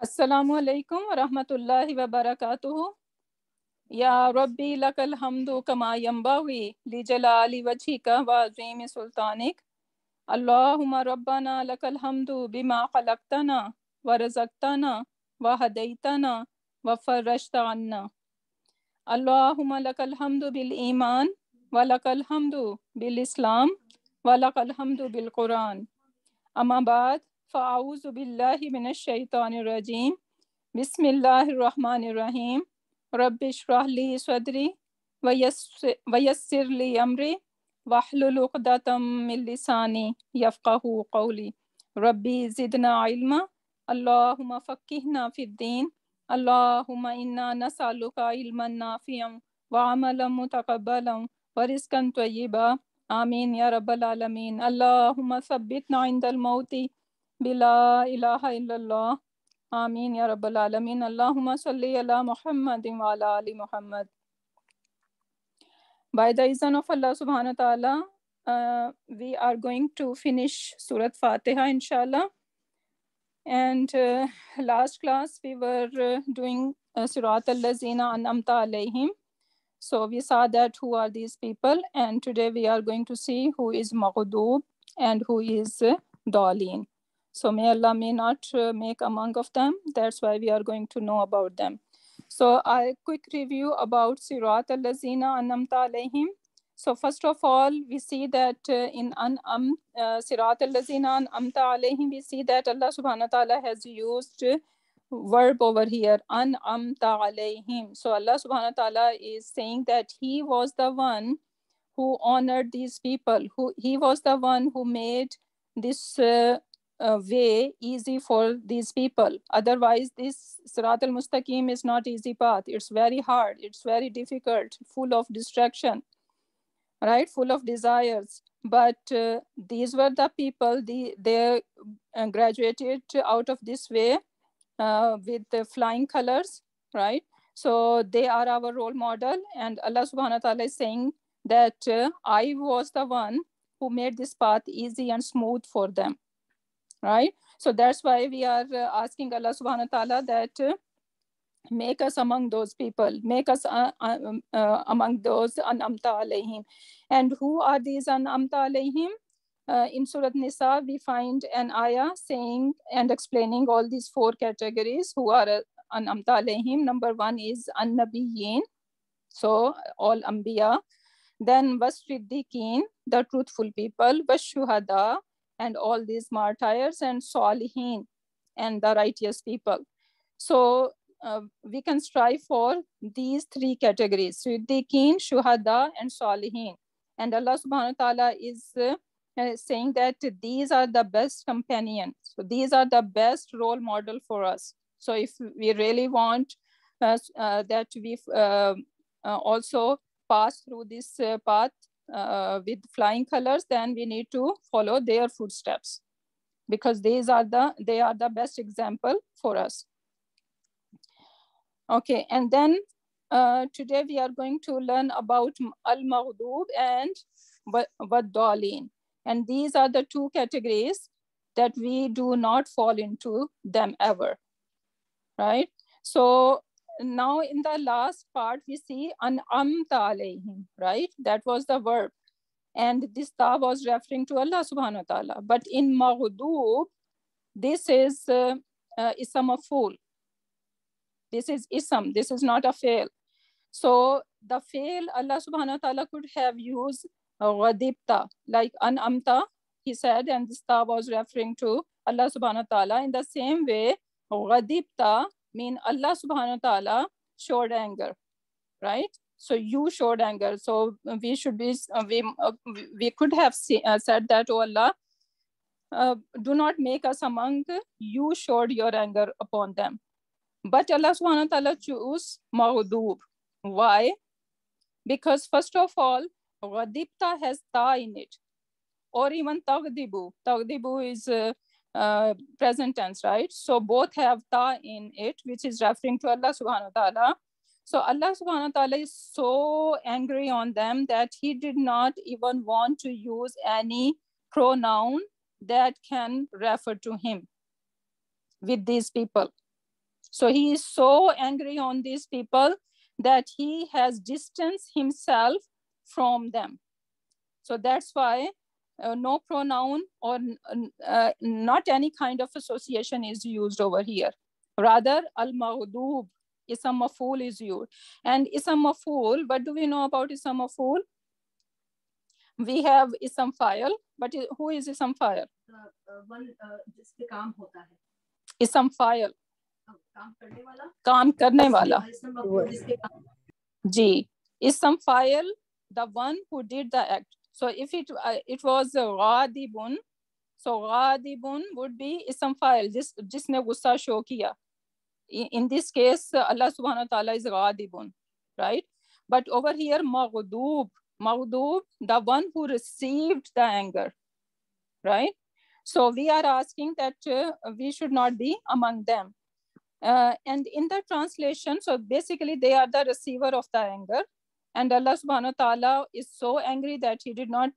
السلام علیکم ورحمۃ اللہ وبرکاتہ. یا ربی لک الحمد کما ینبغی لجلال وجہک وعظیم سلطانک. اللہم ربنا لک الحمد بما خلقتنا ورزقتنا وہدیتنا وفرجت عنا. اللہم لک الحمد بالایمان ولک الحمد بالاسلام ولک الحمد بالقرآن. اما بعد فاعوذ باللہ من الشیطان الرجیم. بسم اللہ الرحمن الرحیم. رب اشرح لی صدری ویسر لی امری واحلل عقدۃ من لسانی یفقہوا قولی. ربی زدنا علما. اللہم فقہنا فی الدین. اللہم انا نسألک علما نافعا وعملا متقبلا ورزقا طیبا. آمین یا رب العالمین. اللہم ثبتنا عند الموت بلا الہ الا اللہ. آمین یا رب العالمین. اللہم صلی علی محمد وعلی آل محمد. By the reason of Allah subhanahu wa ta'ala, we are going to finish Surat Fatiha inshallah. And last class we were doing Surat al-Lazina an'amta alayhim. So we saw that who are these people, and today we are going to see who is Maghdub and who is Dalin. So may Allah may not make among of them. That's why we are going to know about them. So a quick review about Sirat al-Lazina an'amta alayhim. So first of all, we see that in Sirat al-Lazina an'amta alayhim, we see that Allah subhanahu wa ta'ala has used verb over here, an'amta alayhim. So Allah subhanahu wa ta'ala is saying that he was the one who honored these people, he was the one who made this way easy for these people. Otherwise this Sirat al-Mustaqim is not easy path. It's very hard, it's very difficult, full of distraction, right, full of desires. But these were the people, they graduated out of this way with the flying colors, right? So they are our role model, and Allah subhanahu wa ta'ala is saying that I was the one who made this path easy and smooth for them, right? So that's why we are asking Allah subhanahu wa ta'ala that make us among those people, make us among those an'amta alayhim. And who are these an'amta alayhim? In Surah Nisa, we find an ayah saying and explaining all these four categories who are an'amta alayhim. Number one is an-nabiyyin, so all anbiya. Then was-siddiqeen, the truthful people, was-shuhada, and all these martyrs, and salihin, and the righteous people. So we can strive for these three categories: siddiqeen, shuhada, and salihin. And Allah subhanahu wa ta'ala is saying that these are the best companions. So these are the best role model for us. So if we really want that we also pass through this path with flying colors, then we need to follow their footsteps, because they are the best example for us. Okay, and then today we are going to learn about al-Maghdub and wad-Dalin. And these are the two categories that we do not fall into them ever, right? So now in the last part we see an'amta alayhim, right? That was the verb, and this ta was referring to Allah subhanahu wa ta'ala. But in Maghdub, this is ism maf'ul. This is ism, this is not a fail. So the fail, Allah subhanahu wa ta'ala could have used ghadibta, like an'amta, he said, and this ta was referring to Allah subhanahu wa ta'ala. In the same way, ghadibta mean Allah subhanahu wa ta'ala showed anger, right? So you showed anger. So we should be, we could have said that, oh Allah, do not make us among you showed your anger upon them. But Allah subhanahu wa ta'ala chose Maghdub. Why? Because first of all, ghadibta has ta in it, or even taghdibu. Taghdibu is present tense, right? So both have ta in it, which is referring to Allah subhanahu wa ta'ala. So Allah subhanahu wa ta'ala is so angry on them that he did not even want to use any pronoun that can refer to him with these people. So he is so angry on these people that he has distanced himself from them. So that's why no pronoun or not any kind of association is used over here. Rather, al-maghdub, ism maf'ul is used. And ism maf'ul, what do we know about ism maf'ul? We have ism fa'il, but who is ism fa'il? One जिसपे काम होता है. Ism fa'il. काम करने वाला. काम करने वाला. इसम मफूल जिसपे काम. जी. Ism fa'il, the one who did the act. So if it was ghadibun, so ghadibun would be ism fa'il, जिसने गुस्सा शो किया. In this case, Allah subhanahu wa ta'ala is ghadibun, right? But over here, maghdub, the one who received the anger, right? So we are asking that we should not be among them. And in the translation, so basically they are the receiver of the anger. And Allah subhanahu wa ta'ala is so angry that he did not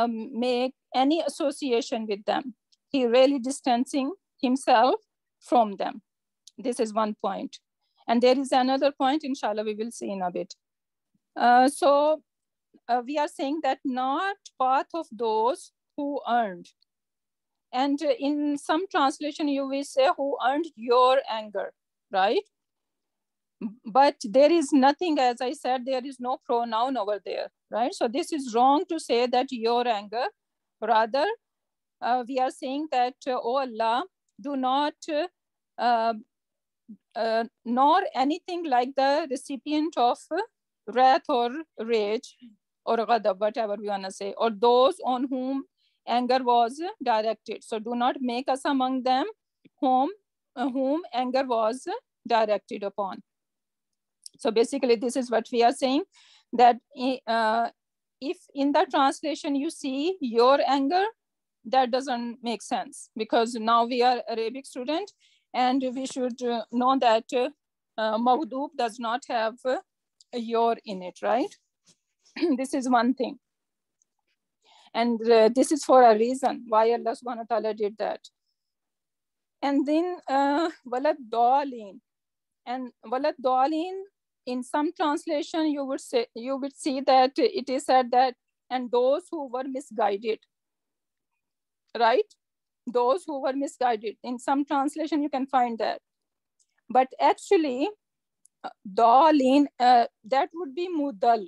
make any association with them. He really distancing himself from them. This is one point. And there is another point, inshallah, we will see in a bit. So we are saying that not path of those who earned. And in some translation, you will say who earned your anger, right? But there is nothing, as I said, there is no pronoun over there, right? So this is wrong to say that your anger. Rather, we are saying that, oh Allah, do not, nor anything like the recipient of wrath or rage or ghadab, whatever we want to say, or those on whom anger was directed. So do not make us among them whom anger was directed upon. So basically, this is what we are saying, that if in the translation you see your anger, that doesn't make sense, because now we are Arabic student and we should know that maghdub does not have your in it, right? This is one thing. And this is for a reason why Allah subhanahu wa ta'ala did that. And then walad dalin. And walad dalin, in some translation, you would see that it is said that, and those who were misguided, right? Those who were misguided. In some translation, you can find that. But actually, dalin, that would be mudal.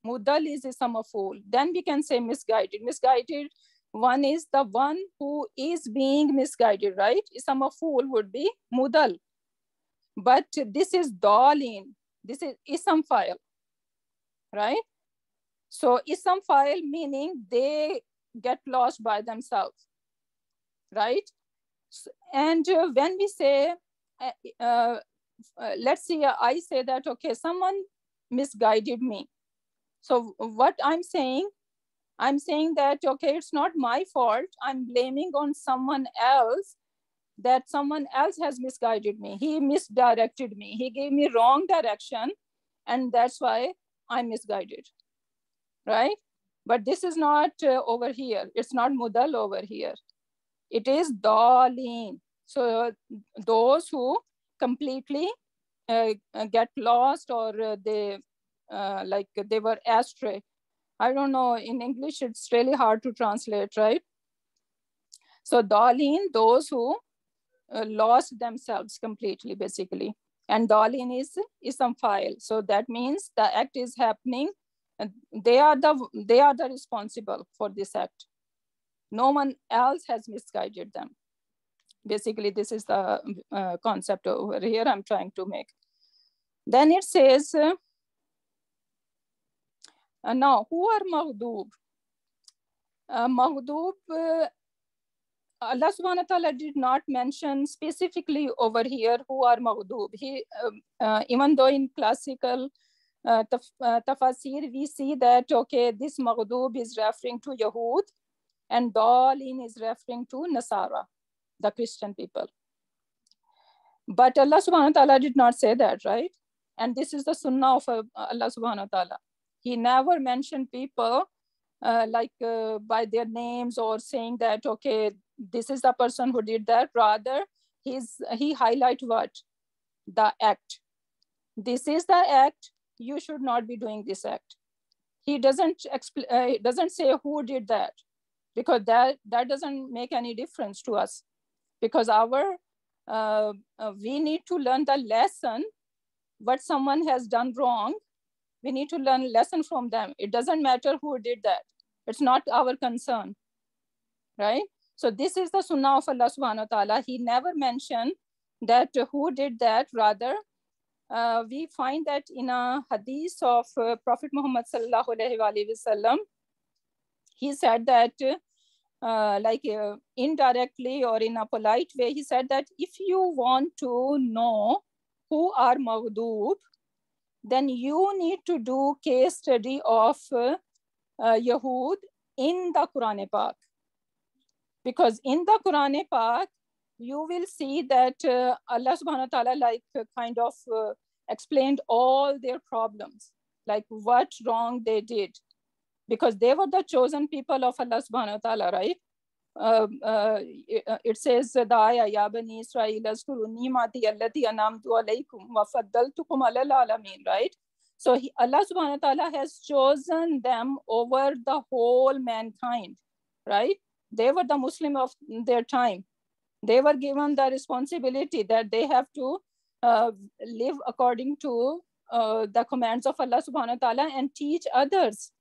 Mudal is ism maf'ul. Then we can say misguided. Misguided, one is the one who is being misguided, right? Ism maf'ul would be mudal. But this is dalin. This is ism fa'il, right? So ism fa'il meaning they get lost by themselves, right? And when we say, let's say I say that, okay, someone misguided me. So what I'm saying that, okay, it's not my fault. I'm blaming on someone else, that someone else has misguided me. He misdirected me. He gave me wrong direction, and that's why I'm misguided, right? But this is not over here. It's not mudal over here. It is dalin. So those who completely get lost, or they like they were astray. I don't know, in English, it's really hard to translate, right? So dalin, those who lost themselves completely, basically. And dalin is ism fa'il. So that means the act is happening. And they are the responsible for this act. No one else has misguided them. Basically, this is the concept over here I'm trying to make. Then it says, now, who are maghdub? Maghdub, Allah subhanahu wa ta'ala did not mention specifically over here who are maghdub. He, even though in classical tafasir, we see that, okay, this maghdub is referring to Yahud, and dalin is referring to Nasara, the Christian people. But Allah subhanahu wa ta'ala did not say that, right? And this is the sunnah of Allah subhanahu wa ta'ala. He never mentioned people by their names, or saying that, okay, this is the person who did that. Rather, he highlight what? the act. This is the act. You should not be doing this act. He doesn't say who did that, because that doesn't make any difference to us, because we need to learn the lesson. What someone has done wrong, we need to learn lesson from them. It doesn't matter who did that. It's not our concern, right? So this is the sunnah of Allah subhanahu wa ta'ala. He never mentioned that who did that. Rather, we find that in a hadith of Prophet Muhammad sallallahu alaihi wasallam, he said that indirectly or in a polite way, he said that if you want to know who are maghdub, then you need to do case study of Yahud in the Quran Pak. Because in the Quran Pak, you will see that Allah subhanahu wa ta'ala explained all their problems, like what wrong they did, because they were the chosen people of Allah subhanahu wa ta'ala, right? It says, Ya bani Israel, azkuru ni'mati allati an'amtu alaykum wa faddaltukum alal alamin, right? So Allah subhanahu wa ta'ala has chosen them over the whole mankind, right? They were the Muslim of their time. They were given the responsibility that they have to live according to the commands of Allah subhanahu wa ta'ala and teach others,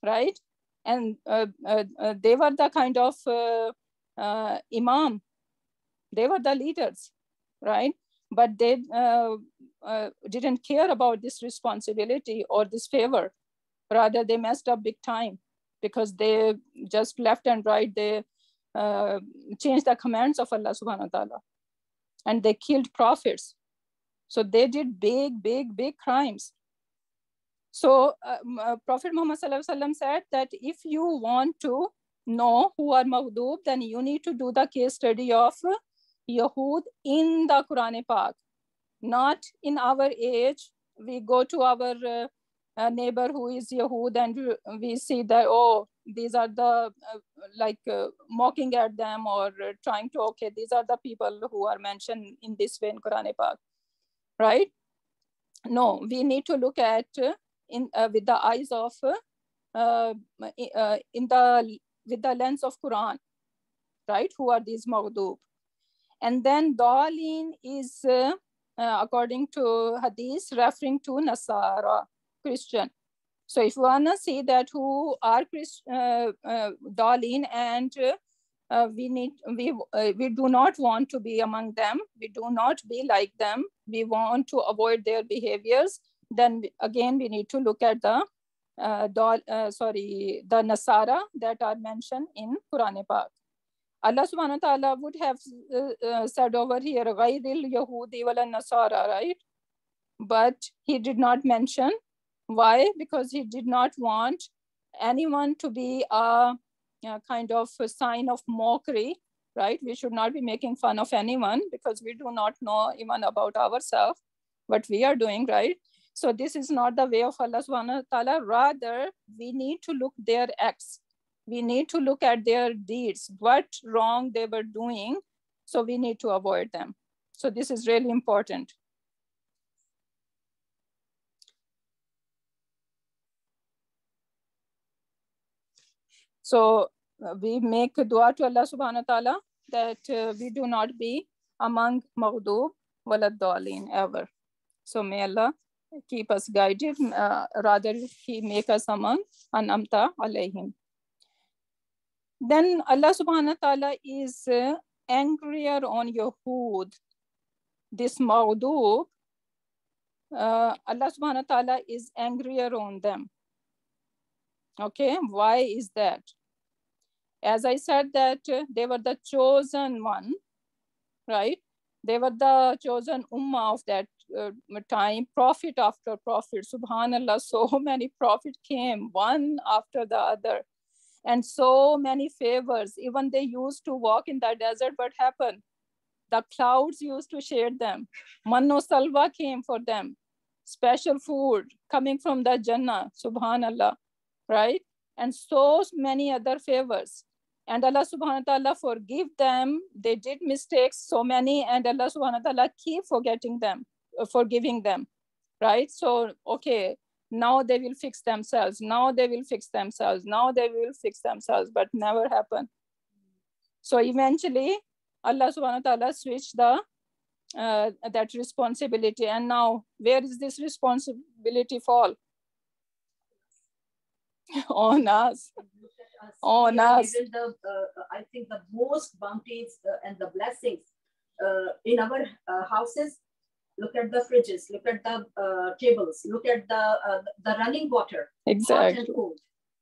right? And they were the kind of imam. They were the leaders, right? But they didn't care about this responsibility or this favor. Rather, they messed up big time, because they just left and right, they changed the commands of Allah subhanahu wa ta'ala, and they killed prophets. So they did big crimes. So Prophet Muhammad sallallahu alaihi wasallam said that if you want to know who are maghdub, then you need to do the case study of Yahud in the Quran Pak, not in our age. We go to our neighbor who is Yahud, and we see that, oh, these are the mocking at them or trying to, okay, these are the people who are mentioned in this way in Quran Pak, right? No, we need to look at with the eyes of with the lens of Quran, right? Who are these maghdub? And then Dalin is according to Hadith referring to Nasara, Christian. So if you wanna see that who are Dalin, and we do not want to be among them, we do not be like them, we want to avoid their behaviors, then again we need to look at the Nasara that are mentioned in Quran Pak. Allah subhanahu wa ta'ala would have said over here, Ghayril Yahudi wala Nasara, right? But he did not mention. Why? Because he did not want anyone to be a kind of a sign of mockery, right? We should not be making fun of anyone, because we do not know even about ourselves what we are doing, right? So this is not the way of Allah subhanahu wa ta'ala. Rather, we need to look their acts. We need to look at their deeds, what wrong they were doing. So we need to avoid them. So this is really important. So we make dua to Allah subhanahu wa ta'ala that we do not be among maghdub walad dalin ever. So may Allah keep us guided, rather he make us among an'amta alayhim. Then Allah subhanahu wa ta'ala is angrier on Yahud. This maghdub, Allah subhanahu wa ta'ala is angrier on them. Okay, why is that? As I said that they were the chosen one, right? They were the chosen ummah of that time, prophet after prophet. Subhanallah, so many prophets came, one after the other. And so many favors. Even they used to walk in the desert, what happened? The clouds used to shade them. Manno salwa came for them. Special food coming from the Jannah, subhanallah, right? And so many other favors. And Allah subhanahu wa ta'ala forgive them. They did mistakes, so many, and Allah subhanahu wa ta'ala keep forgiving them, right? So, okay, now they will fix themselves. Now they will fix themselves. Now they will fix themselves, but never happen. So eventually, Allah subhanahu wa ta'ala switched that responsibility. And now, where is this responsibility fall? On us. On us. I think the most bounties and the blessings in our houses. Look at the fridges, look at the tables, look at the running water. Exactly. Hot and cold.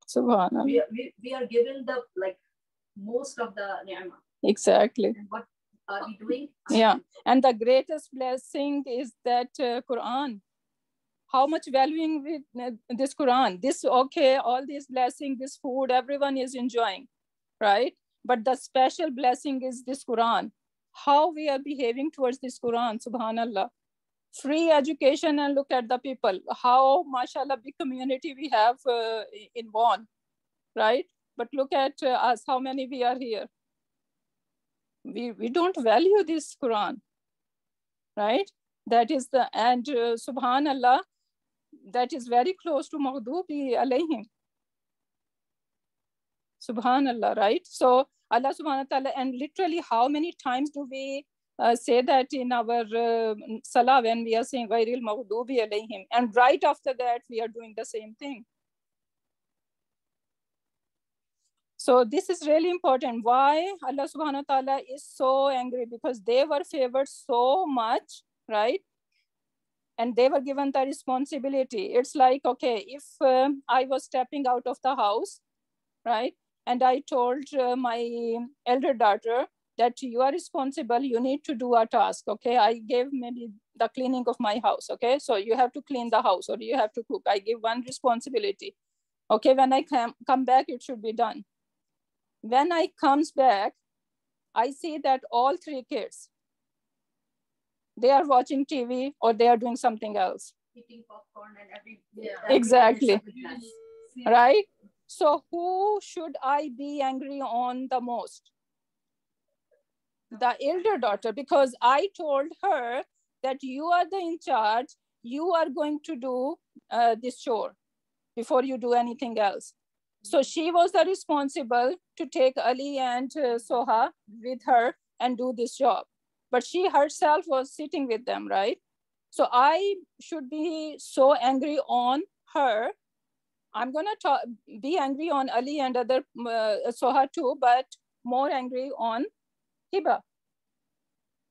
Subhanallah. We are given the most of the ni'mah. Exactly. And what are we doing? Yeah, and the greatest blessing is that Quran. How much valuing with this Quran? This, okay, all these blessings, this food, everyone is enjoying, right? But the special blessing is this Quran. How we are behaving towards this Quran, subhanallah. Free education, and look at the people. How, mashallah, big community we have in Vaughan, right? But look at us, how many we are here. We don't value this Quran, right? That is the, and subhanallah, that is very close to Maghdubi alayhim. Subhanallah, right? So Allah subhanahu wa ta'ala, and literally how many times do we say that in our salah when we are saying Ghairil Maghdubi alayhim, and right after that we are doing the same thing. So this is really important. Why Allah subhanahu wa ta'ala is so angry? Because they were favored so much, right? And they were given the responsibility. It's like, okay, if I was stepping out of the house, right? And I told my elder daughter that you are responsible, you need to do a task, okay? I gave maybe the cleaning of my house, okay? So you have to clean the house or you have to cook. I give one responsibility. Okay, when I come back, it should be done. When I comes back, I see that all three kids, they are watching TV or they are doing something else. Eating popcorn and exactly. Right? So who should I be angry on the most? The elder daughter, because I told her that you are the in charge, you are going to do this chore before you do anything else. So she was the responsible to take Ali and Soha with her and do this job. But she herself was sitting with them, right? So I should be so angry on her. I'm going to be angry on Ali and other Soha too, but more angry on Hiba,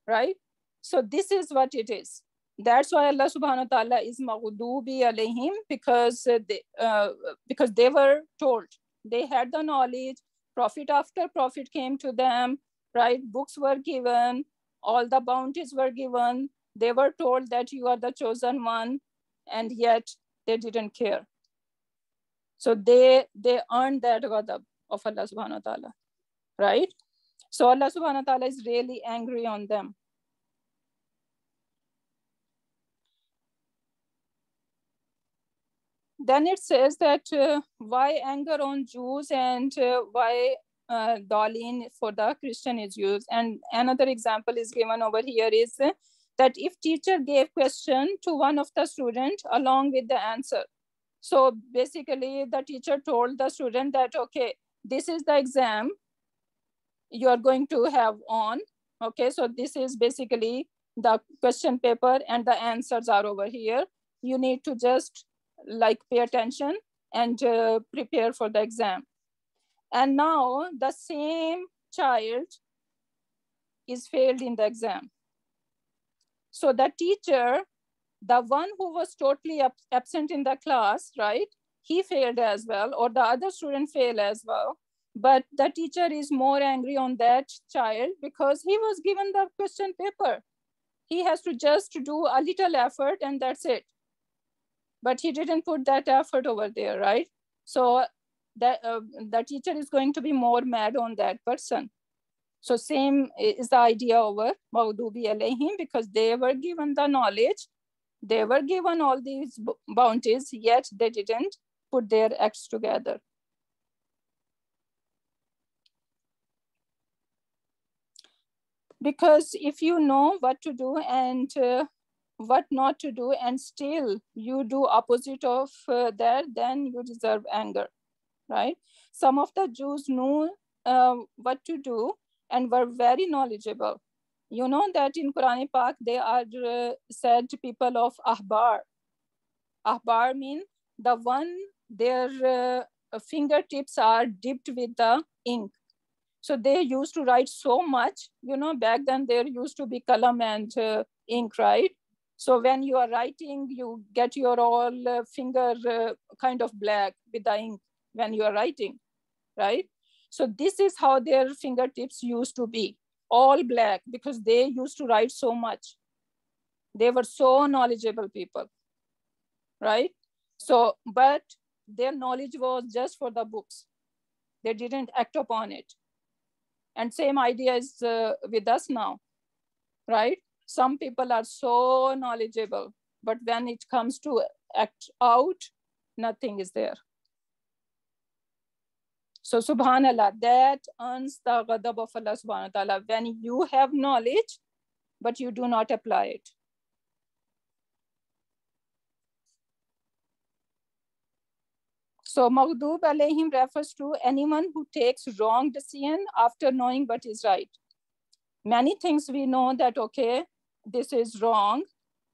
right? So this is what it is. That's why Allah subhanahu wa ta'ala is maghdubi alayhim, because they were told, they had the knowledge, prophet after prophet came to them, right? Books were given, all the bounties were given. They were told that you are the chosen one, and yet they didn't care. So they earned that ghadab of Allah subhanahu wa ta'ala, right? So Allah subhanahu wa ta'ala is really angry on them. Then it says that why anger on Jews and why Dalin for the Christian is used. And another example is given over here is that if teacher gave question to one of the student along with the answer. So basically the teacher told the student that, okay, this is the exam you are going to have on. Okay, so this is basically the question paper and the answers are over here. You need to just like pay attention and prepare for the exam. And now the same child is failed in the exam. So the teacher, the one who was totally absent in the class, right? He failed as well, or the other student failed as well. But the teacher is more angry on that child because he was given the question paper. He has to just do a little effort and that's it. But he didn't put that effort over there, right? So that the teacher is going to be more mad on that person. So same is the idea over Maghdubi alayhim, because they were given the knowledge, they were given all these bounties, yet they didn't put their acts together. Because if you know what to do and what not to do, and still you do opposite of that, then you deserve anger, right? Some of the Jews knew what to do and were very knowledgeable. You know that in Quran Pak, they are said people of Ahbar. Ahbar mean the one, their fingertips are dipped with the ink. So they used to write so much, you know, back then there used to be kalam and ink, right? So when you are writing, you get your all finger kind of black with the ink when you are writing, right? So this is how their fingertips used to be, all black, because they used to write so much. They were so knowledgeable people, right? So, but their knowledge was just for the books. They didn't act upon it. And same idea is with us now, right? Some people are so knowledgeable, but when it comes to act out, nothing is there. So subhanallah, that earns the ghadab of Allah subhanahu wa ta'ala, when you have knowledge, but you do not apply it. So Maghdub alayhim refers to anyone who takes wrong decision after knowing what is right. Many things we know that, okay, this is wrong,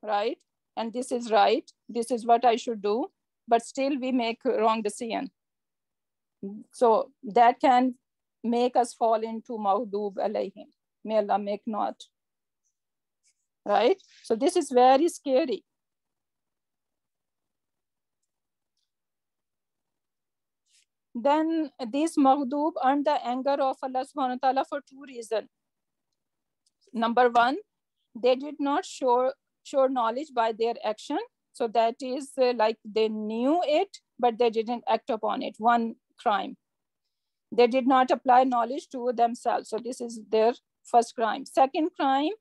right? And this is right. This is what I should do, but still we make a wrong decision. So that can make us fall into Maghdub alayhim. May Allah make not. Right? So this is very scary. Then these Maghdub earned the anger of Allah subhanahu wa ta'ala for two reasons. Number one, they did not show knowledge by their action. So that is like they knew it, but they didn't act upon it. One crime. They did not apply knowledge to themselves. So this is their first crime. Second crime,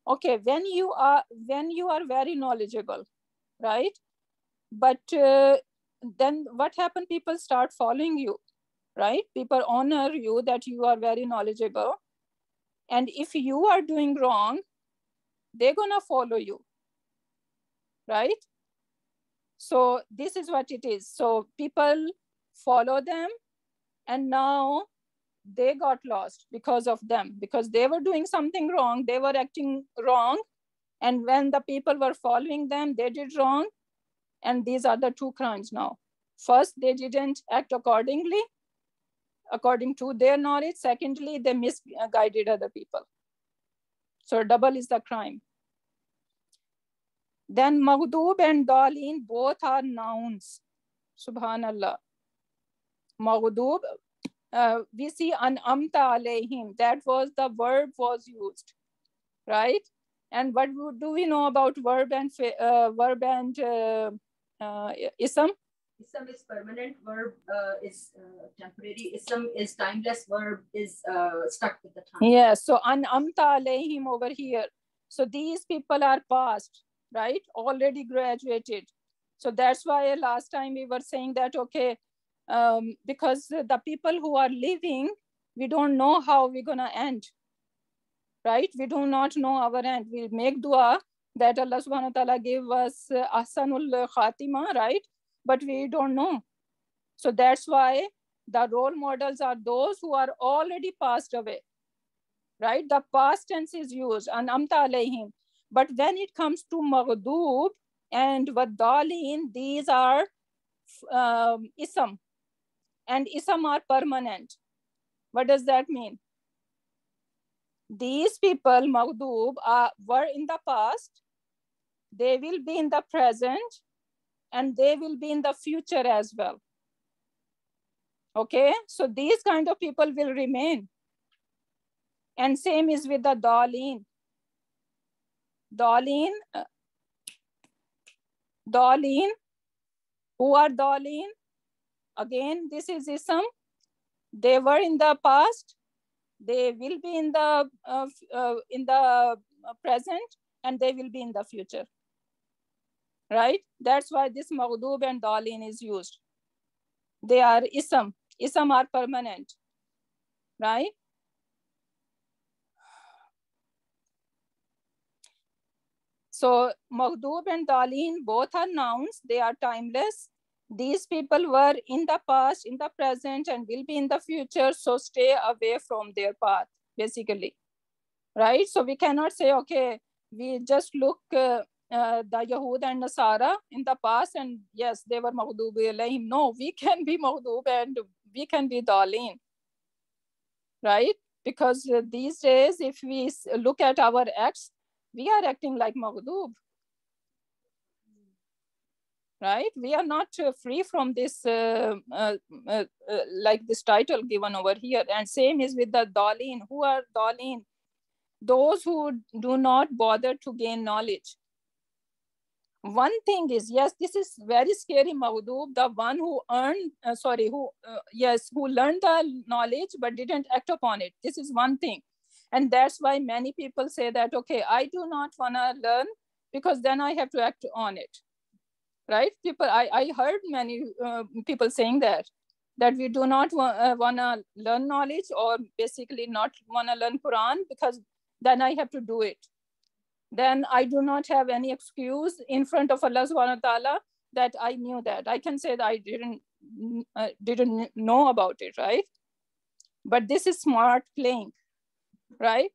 okay, when you are very knowledgeable, right? But then what happened? People start following you, right? People honor you that you are very knowledgeable. And if you are doing wrong, they're gonna follow you, right? So this is what it is. So people follow them, and now they got lost because of them, because they were doing something wrong, they were acting wrong, and when the people were following them, they did wrong. And these are the two crimes now. First, they didn't act according to their knowledge. Secondly, they misguided other people. So double is the crime. Then Maghdub and Dalin, both are nouns. Subhanallah. Maghdub, we see An'amta alayhim. That was the verb was used, right? And what do we know about verb and ism? Ism is permanent, verb is temporary. Ism is timeless, verb is stuck with the time. Yeah, so An'amta alayhim over here. So these people are past, right? Already graduated. So that's why last time we were saying that, okay, because the people who are living, we don't know how we're gonna end, right? We do not know our end. We make dua that Allah subhanahu wa ta'ala gave us ahsanul khatima, right? But we don't know. So that's why the role models are those who are already passed away, right? The past tense is used, an'amta alayhim. But when it comes to Maghdub and Waddalin, these are ism, and ism are permanent. What does that mean? These people, Maghdub, were in the past, they will be in the present, and they will be in the future as well. Okay, so these kind of people will remain. And same is with the Dalin. Dalin, who are Dalin? Again, this is ism. They were in the past, they will be in the present, and they will be in the future, right? That's why this Maghdub and Dalin is used. They are ism. Ism are permanent, right? So Maghdub and Dalin both are nouns. They are timeless. These people were in the past, in the present, and will be in the future. So stay away from their path, basically. Right? So we cannot say, okay, we just look the Yahud and Nasara in the past, and yes, they were Maghdub alayhim. No, we can be Maghdub and we can be Dalin. Right? Because these days, if we look at our acts, we are acting like Maghdub. Right? We are not free from this, like this title given over here. And same is with the Dalin. Who are Dalin? Those who do not bother to gain knowledge. One thing is, yes, this is very scary, Maghdub, the one who earned, who learned the knowledge but didn't act upon it. This is one thing. And that's why many people say that, okay, I do not want to learn because then I have to act on it. Right? I heard many people saying that we do not want to learn knowledge, or basically not want to learn Quran because then I have to do it. Then I do not have any excuse in front of Allah subhanahu wa ta'ala that I knew that. I can say that I didn't know about it, right? But this is smart playing, right?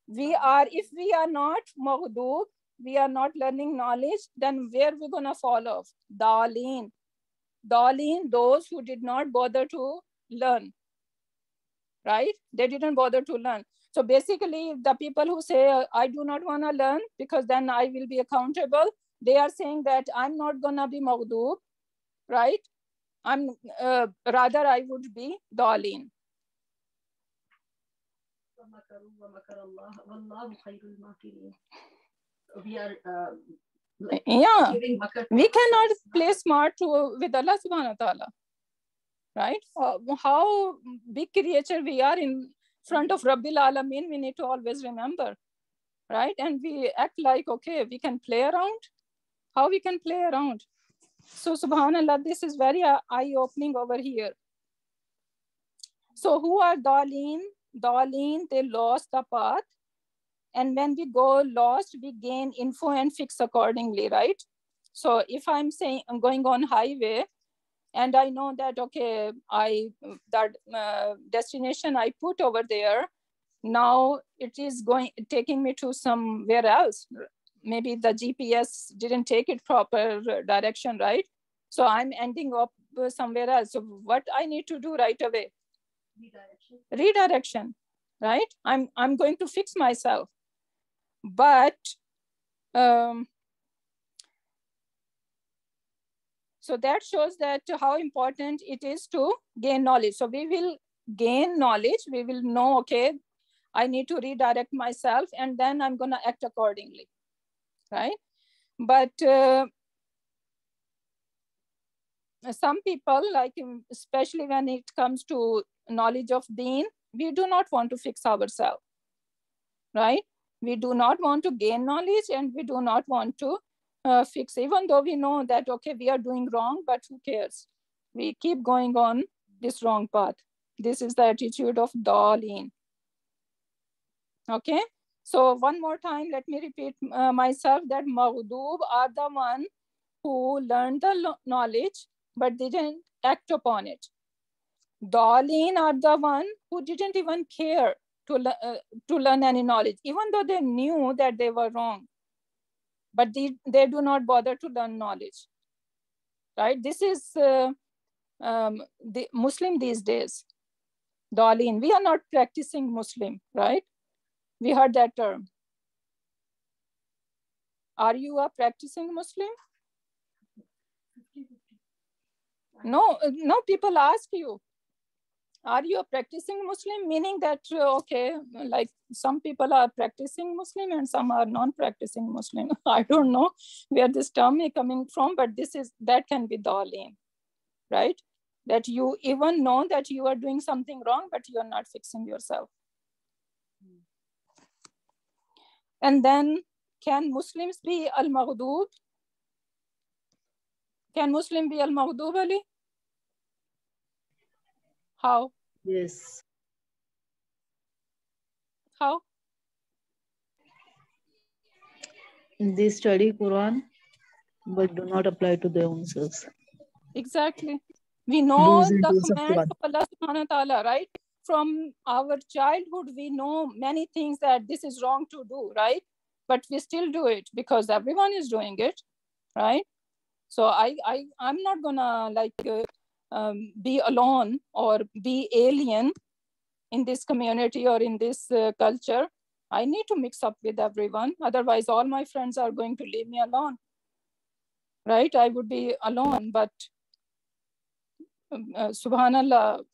If we are not Maghdub, we are not learning knowledge, then where we're going to fall off? Dalin. Dalin, those who did not bother to learn, right? They didn't bother to learn. So basically, the people who say, I do not want to learn because then I will be accountable, they are saying that I'm not going to be Maghdub, right? Rather, I would be Dalin. We are we cannot play smart with Allah subhanahu wa ta'ala, right? How big creature we are in front of Rabbil Alameen, we need to always remember, right? And we act like, okay, we can play around. How we can play around? So subhanallah, this is very eye-opening over here. So who are Dalin? Dalin, they lost the path. And when we go lost, we gain info and fix accordingly, right? So if I'm saying I'm going on highway and I know that, okay, that destination I put over there, now it is taking me to somewhere else. Maybe the GPS didn't take it proper direction, right? So I'm ending up somewhere else. So what I need to do right away? Redirection, right? I'm going to fix myself. But so that shows that how important it is to gain knowledge. So we will gain knowledge. We will know, okay, I need to redirect myself, and then I'm going to act accordingly, right? But some people, like especially when it comes to knowledge of Deen, we do not want to fix ourselves, right? We do not want to gain knowledge, and we do not want to fix, even though we know that, okay, we are doing wrong, but who cares? We keep going on this wrong path. This is the attitude of Dalin. Okay, so one more time, let me repeat myself that Maghdub are the one who learned the knowledge but didn't act upon it. Dalin are the one who didn't even care to learn any knowledge, even though they knew that they were wrong. But they do not bother to learn knowledge, right? This is the Muslim these days. Dalin, we are not practicing Muslim, right? We heard that term. Are you a practicing Muslim? No, people ask you, are you a practicing Muslim? Meaning that, okay, like some people are practicing Muslim and some are non-practicing Muslim. I don't know where this term is coming from, but that can be Dalin, right? That you even know that you are doing something wrong, but you are not fixing yourself. And then, can Muslims be al-Maghdub? Can Muslim be al-Maghdub, Ali? How? Yes. How? They study Quran, but do not apply to their own selves. Exactly. We know Do's and the don'ts of commands Quran. of Allah subhanahu wa ta'ala, right? From our childhood, we know many things that this is wrong to do, right? But we still do it because everyone is doing it, right? So I'm not gonna be alone or be alien in this community or in this culture. I need to mix up with everyone. Otherwise, all my friends are going to leave me alone, right? I would be alone, but subhanallah,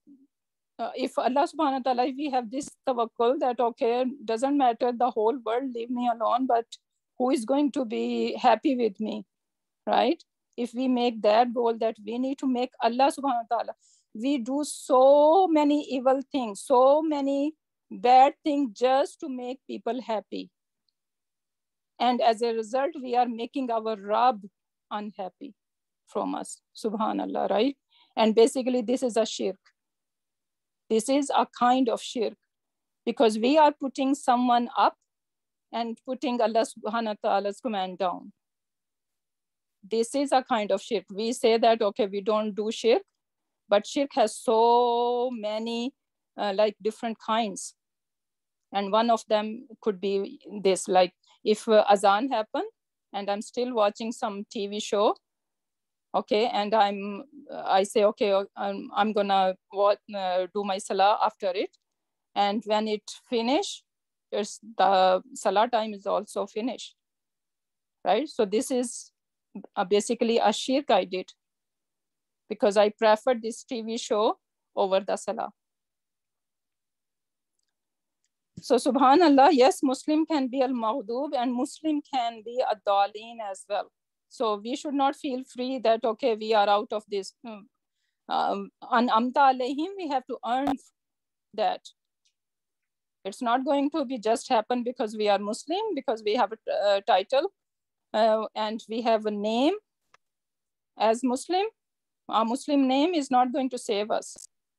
if Allah subhanahu wa ta'ala, we have this tawakkul that, okay, doesn't matter, the whole world leave me alone, but who is going to be happy with me, right? If we make that goal that we need to make Allah subhanahu wa ta'ala, we do so many evil things, so many bad things just to make people happy. And as a result, we are making our Rabb unhappy from us, subhanallah, right? And basically this is a shirk. This is a kind of shirk because we are putting someone up and putting Allah subhanahu wa ta'ala's command down. This is a kind of shirk. We say that, okay, we don't do shirk, but shirk has so many different kinds. And one of them could be this, like if azan happen and I'm still watching some TV show, okay, and I say, okay, I'm gonna do my salah after it. And when it finish, the salah time is also finished, right? So this is basically a shirk I did because I preferred this TV show over the salah. So subhanallah, yes, Muslim can be al-maghdub and Muslim can be ad-dalin as well. So we should not feel free that, okay, we are out of this. An'amta alayhim, we have to earn that. It's not going to be just happen because we are Muslim, because we have a title and we have a name as Muslim. Our Muslim name is not going to save us.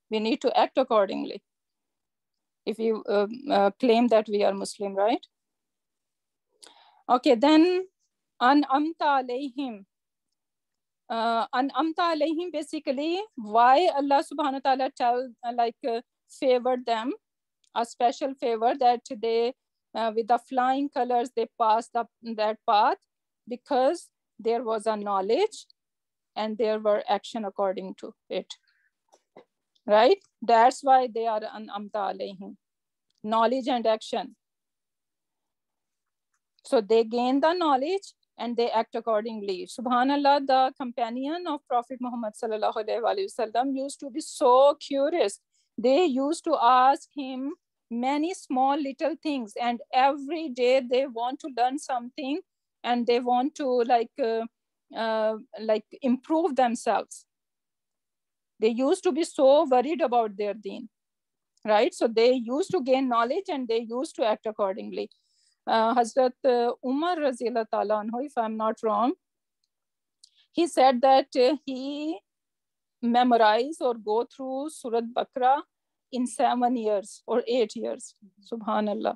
We need to act accordingly if you claim that we are Muslim, right? Okay, then An'amta alayhim. An'amta alayhim, basically, why Allah subhanahu wa ta'ala favored them, a special favor that they, with the flying colors, they passed up that path because there was a knowledge and there were action according to it, right? That's why they are An'amta alayhim, knowledge and action. So they gain the knowledge and they act accordingly. Subhanallah, the companion of Prophet Muhammad sallallahu alaihi wasallam used to be so curious. They used to ask him many small little things, and every day they want to learn something and they want to improve themselves. They used to be so worried about their deen, right? So they used to gain knowledge and they used to act accordingly. Hazrat Umar Raziyallahu Ta'ala anhu, if I'm not wrong, he said that he memorized or go through Surat Baqarah in 7 years or 8 years, subhanallah.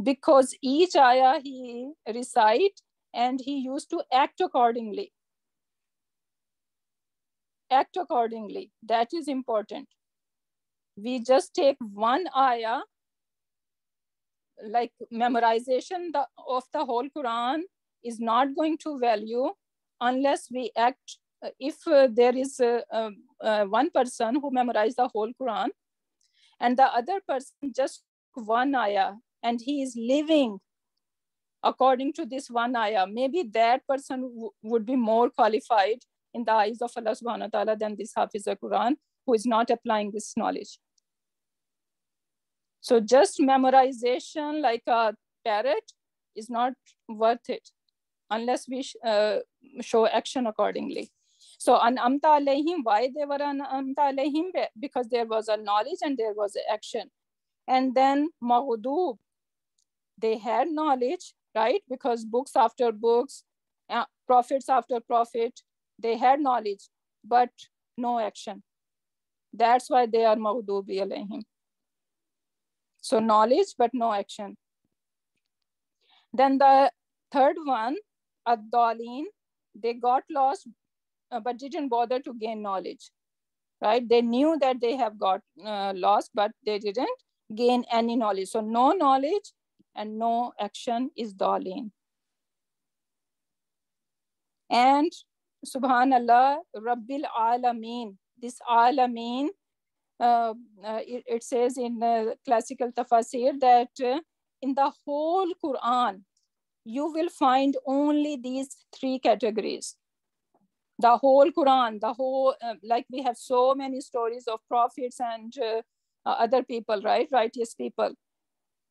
Because each ayah he recite and he used to act accordingly. Act accordingly, that is important. We just take one ayah, like memorization of the whole Quran is not going to value unless we act. If there is one person who memorized the whole Quran and the other person just one ayah and he is living according to this one ayah, maybe that person would be more qualified in the eyes of Allah subhanahu wa ta'ala than this Hafiz al-Quran who is not applying this knowledge. So just memorization like a parrot is not worth it unless we show action accordingly. So An'amta alayhim, why they were An'amta alayhim? Because there was a knowledge and there was action. And then Maghdub, they had knowledge, right? Because books after books, prophets after prophet, they had knowledge, but no action. That's why they are Maghdubi alayhim. So knowledge, but no action. Then the Third one, ad-dalin, they got lost but didn't bother to gain knowledge, right? They knew that they have got lost, but they didn't gain any knowledge. So no knowledge and no action is dalin. And subhanallah, Rabbil Alameen, this Alameen, it says in classical tafsir that in the whole Quran, you will find only these three categories. The whole Quran, the whole, like we have so many stories of prophets and other people, right? Righteous people.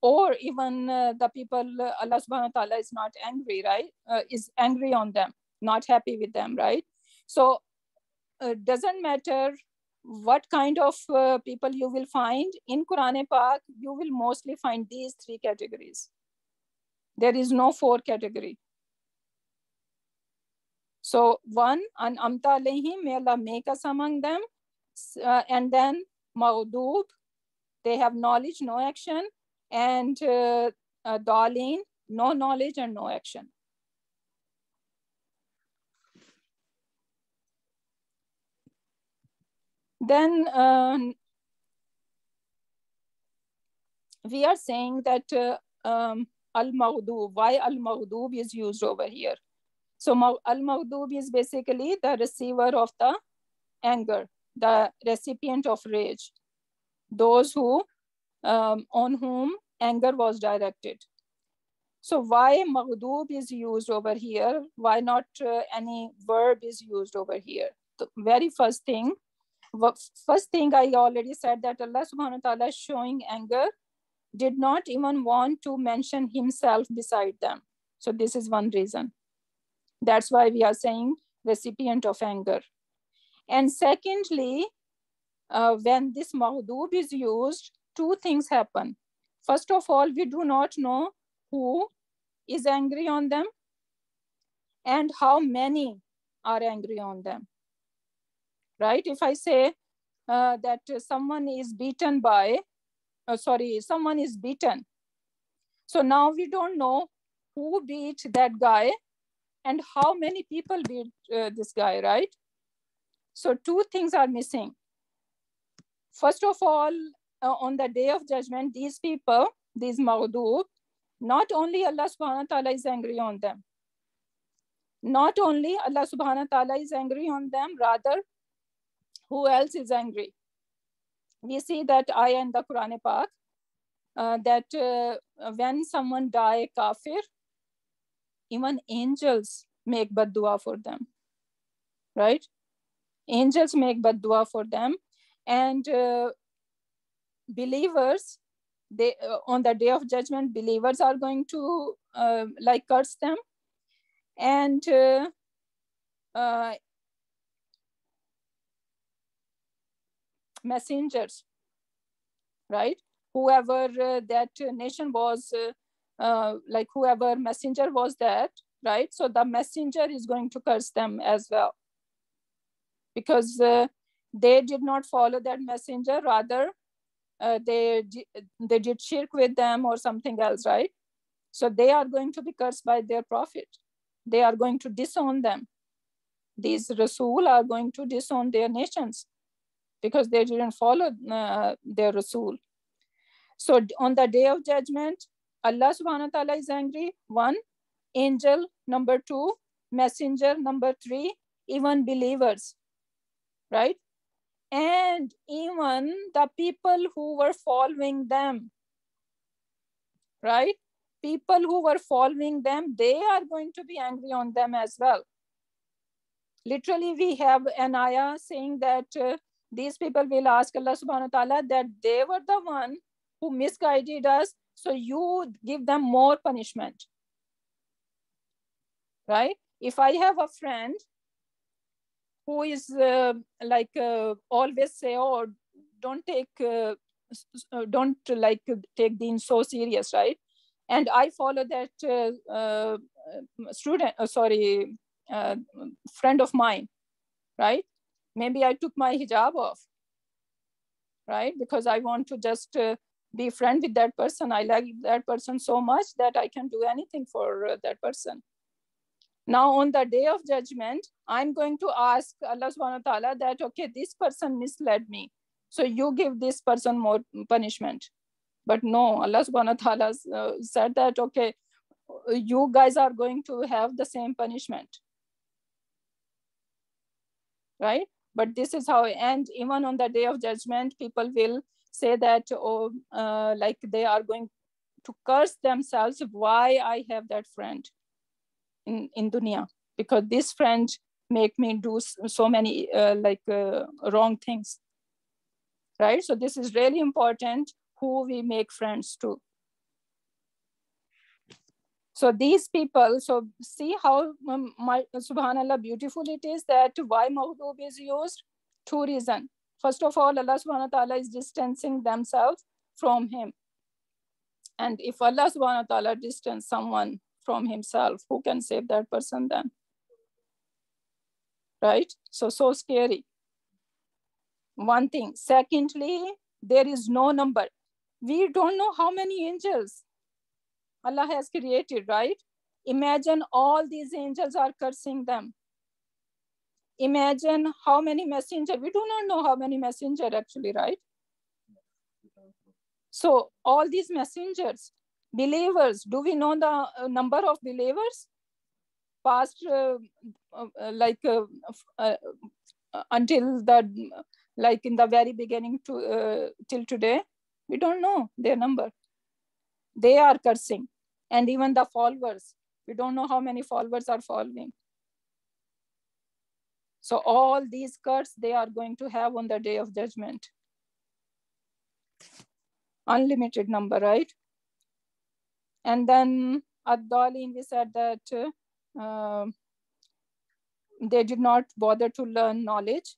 Or even the people Allah subhanahu wa ta'ala is not angry, right? Is angry on them, not happy with them, right? So doesn't matter what kind of people you will find in Quran Pak, you will mostly find these three categories. There is no fourth category. So one, an'amta alayhim, may Allah make us among them. And then maghdub, they have knowledge, no action. And dalin, no knowledge and no action. Then we are saying that al-maghdub, why al-maghdub is used over here. So al-maghdub is basically the receiver of the anger, the recipient of rage, those who on whom anger was directed. So why maghdub is used over here? Why not any verb is used over here? The very first thing I already said that Allah subhanahu wa ta'ala is showing anger, did not even want to mention himself beside them. So this is one reason. That's why we are saying recipient of anger. And secondly, when this maghdub is used, two things happen. First of all, we do not know who is angry on them and how many are angry on them, right? If I say that someone is beaten by, someone is beaten. So now we don't know who beat that guy and how many people beat this guy, right? So two things are missing. First of all, on the day of judgment, these people, these maghdub, not only Allah subhanahu wa ta'ala is angry on them. Not only Allah subhanahu wa ta'ala is angry on them, rather, who else is angry? We see that ayah in the Quran Pak, that when someone die kafir, even angels make bad dua for them, right? Angels make bad dua for them. And believers, they on the day of judgment, believers are going to like curse them. And messengers, right? Whoever that nation was, like whoever messenger was that, right? So the messenger is going to curse them as well, because they did not follow that messenger, rather they did shirk with them or something else, right? So they are going to be cursed by their prophet. They are going to disown them. These Rasul are going to disown their nations because they didn't follow their Rasul. So on the day of judgment, Allah subhanahu wa ta'ala is angry, one, angel, number two, messenger, number three, even believers, right? And even the people who were following them, right? People who were following them, they are going to be angry on them as well. Literally, we have an ayah saying that these people will ask Allah subhanahu wa ta'ala that they were the one who misguided us, so you give them more punishment, right? If I have a friend who is always say, oh, don't take Deen so serious, right? And I follow that friend of mine, right? Maybe I took my hijab off, right? Because I want to just be friend with that person. I like that person so much that I can do anything for that person. Now on the day of judgment, I'm going to ask Allah subhanahu wa ta'ala that, okay, this person misled me, so you give this person more punishment. But no, Allah subhanahu wa ta'ala said that, okay, you guys are going to have the same punishment. Right? But this is how, and even on the day of judgment, people will say that, oh, like they are going to curse themselves, why I have that friend in dunya, because this friend make me do so many wrong things. Right? So this is really important, who we make friends to. So these people, so see how subhanallah beautiful it is, that why maghdub is used. Two reasons. First of all, Allah subhanahu wa ta'ala is distancing themselves from him. And if Allah subhanahu wa ta'ala distance someone from himself, who can save that person then? Right? So scary. One thing. Secondly, there is no number. We don't know how many angels Allah has created, right? Imagine all these angels are cursing them. Imagine how many messengers. We do not know how many messengers actually, right? So all these messengers, believers, do we know the number of believers? Past, until the, like in the very beginning to till today, we don't know their number. They are cursing. And even the followers, we don't know how many followers are following. So all these curses they are going to have on the day of judgment. Unlimited number, right? And then Ad-Dalin, we said that they did not bother to learn knowledge.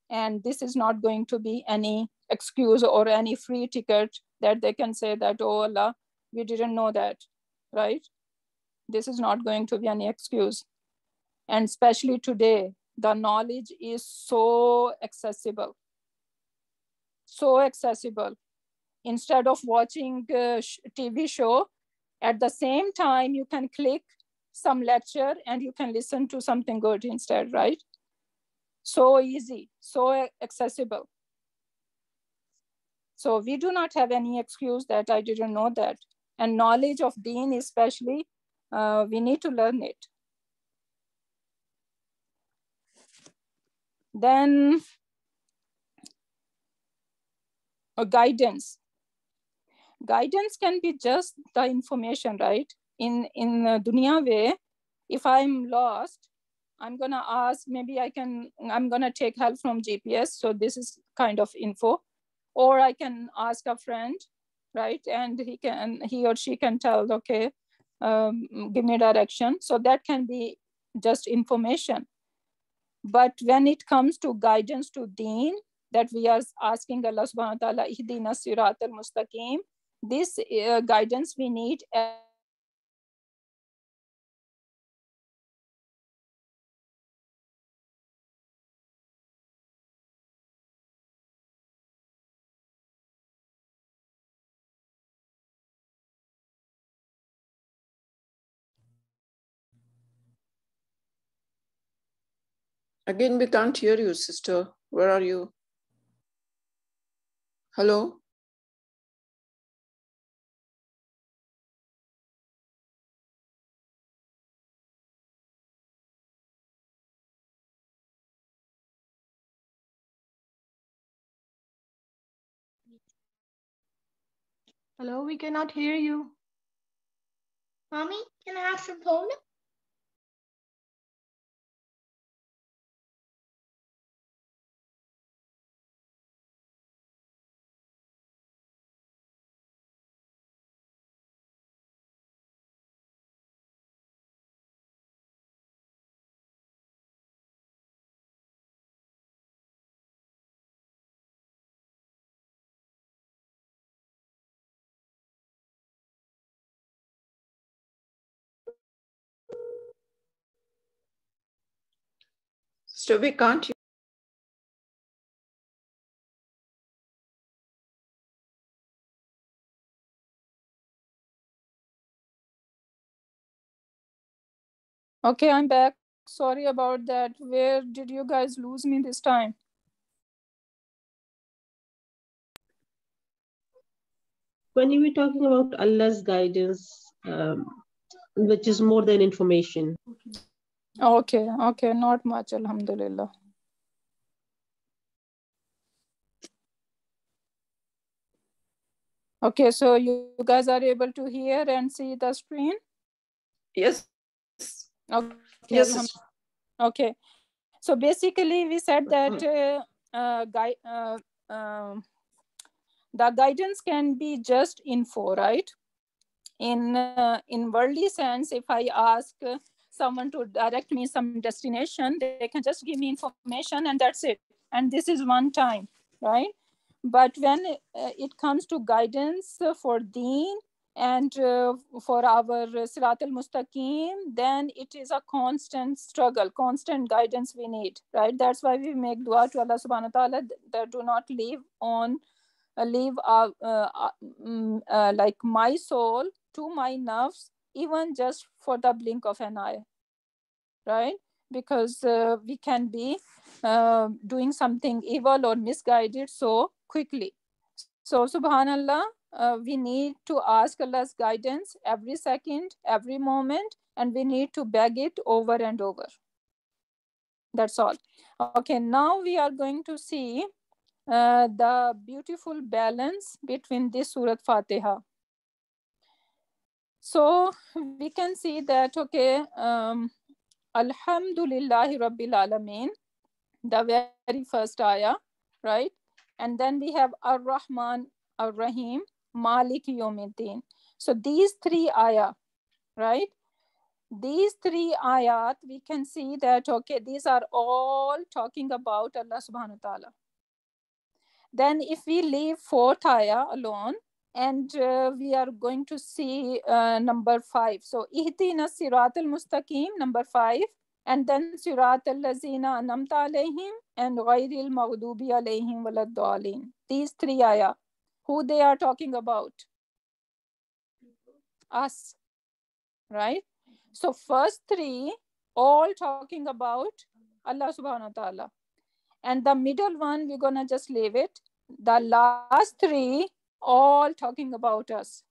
And this is not going to be any excuse or any free ticket that they can say that, oh Allah, we didn't know that, right? This is not going to be any excuse. And especially today, the knowledge is so accessible. So accessible. Instead of watching a TV show, at the same time, you can click some lecture and you can listen to something good instead, right? So easy, so accessible. So we do not have any excuse that I didn't know that. And knowledge of Deen especially, we need to learn it. Then guidance. Guidance can be just the information, right? In dunya way, if I'm lost, I'm gonna ask, maybe I'm gonna take help from GPS. So this is kind of info. Or I can ask a friend, right? And he or she can tell, okay, give me direction. So that can be just information. But when it comes to guidance to Deen, that we are asking Allah subhanahu wa ta'ala, ihdina sirat al-mustaqim, this guidance we need. Again, we can't hear you, sister. Where are you? Hello? Hello, we cannot hear you. Mommy, can I have some phone? Sister, we can't hear Okay, I'm back. Sorry about that. Where did you guys lose me this time? When you were talking about Allah's guidance, which is more than information. Okay, not much, alhamdulillah. Okay, so you guys are able to hear and see the screen? Yes. Okay. Yes. Okay. So basically, we said that the guidance can be just info, right? In worldly sense, if I ask someone to direct me some destination, they can just give me information and that's it. And this is one time, right? But when it comes to guidance for deen and for our Sirat al-Mustaqim, then it is a constant struggle, constant guidance we need, right? That's why we make dua to Allah subhanahu wa ta'ala that do not leave like my soul to my nerves, even just for the blink of an eye, right? Because we can be doing something evil or misguided so quickly. So subhanallah, we need to ask Allah's guidance every second, every moment, and we need to beg it over and over. That's all. Okay, now we are going to see the beautiful balance between this Surat Fatiha. So we can see that, okay, Alhamdulillahi Rabbil Alameen, the very first ayah, right? And then we have Ar-Rahman, Ar-Rahim, Malik Yawmiddin. So these three ayah, right? These three ayat, we can see that, okay, these are all talking about Allah subhanahu wa ta'ala. Then if we leave fourth ayah alone, and we are going to see number 5. So Ihdina Siratal Mustaqim, number 5. And then Siratal Lazina Anamta Alayhim and Ghairil Maghdubi Alayhim Waladdalin. These three ayah, who they are talking about? Us, right? So first three, all talking about Allah subhanahu wa ta'ala. And the middle one, we're gonna just leave it. The last three, all talking about us.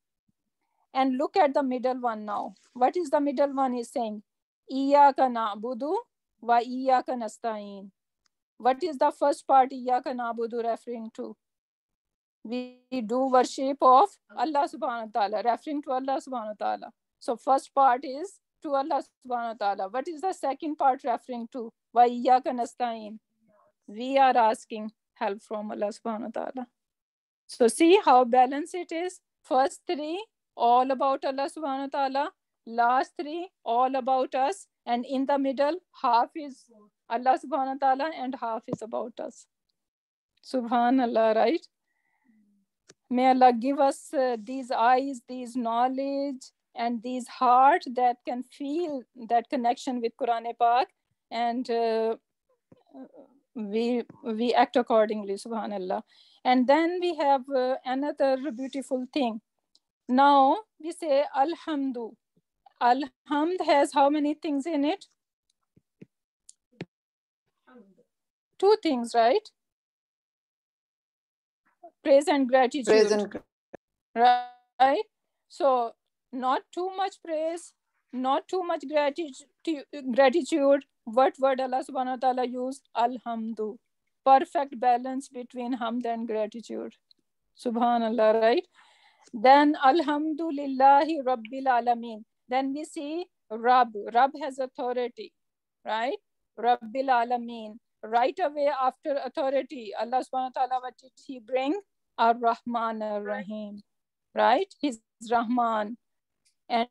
And look at the middle one now. What is the middle one is saying? Iyaka na'budu wa iyaka nasta'in. What is the first part Iyaka na'budu referring to? We do worship of Allah subhanahu wa ta'ala, referring to Allah subhanahu wa ta'ala. So first part is to Allah subhanahu wa ta'ala. What is the second part referring to? Wa iyaka nasta'in. We are asking help from Allah subhanahu wa ta'ala. So see how balanced it is. First three, all about Allah subhanahu wa ta'ala. Last three, all about us. And in the middle, half is Allah subhanahu wa ta'ala and half is about us. Subhanallah, right? May Allah give us these eyes, these knowledge, and these heart that can feel that connection with Quran Pak, and we act accordingly, subhanallah. And then we have another beautiful thing. Now we say Alhamdu. Alhamd has how many things in it? 2 things, right? Praise and gratitude. Praise and right? So not too much praise, not too much gratitude. What word Allah subhanahu wa ta'ala used? Alhamdu. Perfect balance between hamd and gratitude. Subhanallah, right? Then Alhamdulillahi Rabbil Alameen. Then we see Rab. Rab has authority, right? Rabbil Alameen. Right away after authority, Allah subhanahu wa ta'ala, what did he bring? Ar-Rahman Ar-Rahim, right? He's Rahman. And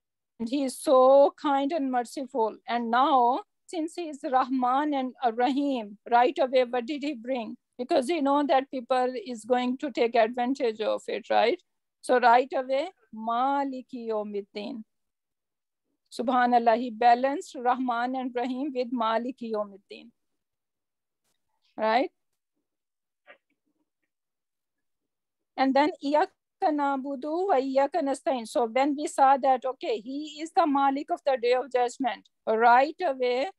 he is so kind and merciful. And now, since he is Rahman and Rahim, right away, what did he bring? Because he know that people is going to take advantage of it, right? So right away, Maliki Yawmiddin. Subhanallah, he balanced Rahman and Rahim with Maliki Yawmiddin. Right? And then Iyaka na'budu wa iyyaka nasta'in. So when we saw that, okay, he is the Malik of the Day of Judgment, right away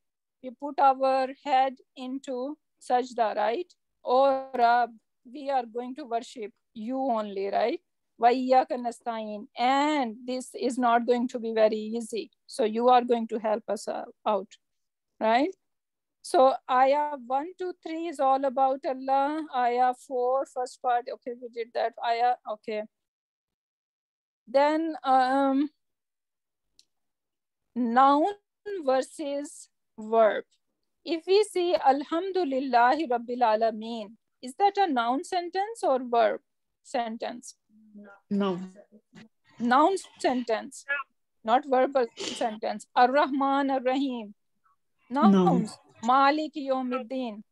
we put our head into sajda, right? Oh Rab, we are going to worship you only, right? Wa iyyaka nasta'in. And this is not going to be very easy. So you are going to help us out, right? So ayah 1, 2, 3 is all about Allah. Ayah 4, first part, okay, we did that. Ayah, okay. Then noun versus verb. If we see Alhamdulillahi Rabbil Alameen, is that a noun sentence or verb sentence? No. Noun sentence, not verbal sentence. Ar-Rahman Ar-Rahim. Nouns. Malik Yawmiddin.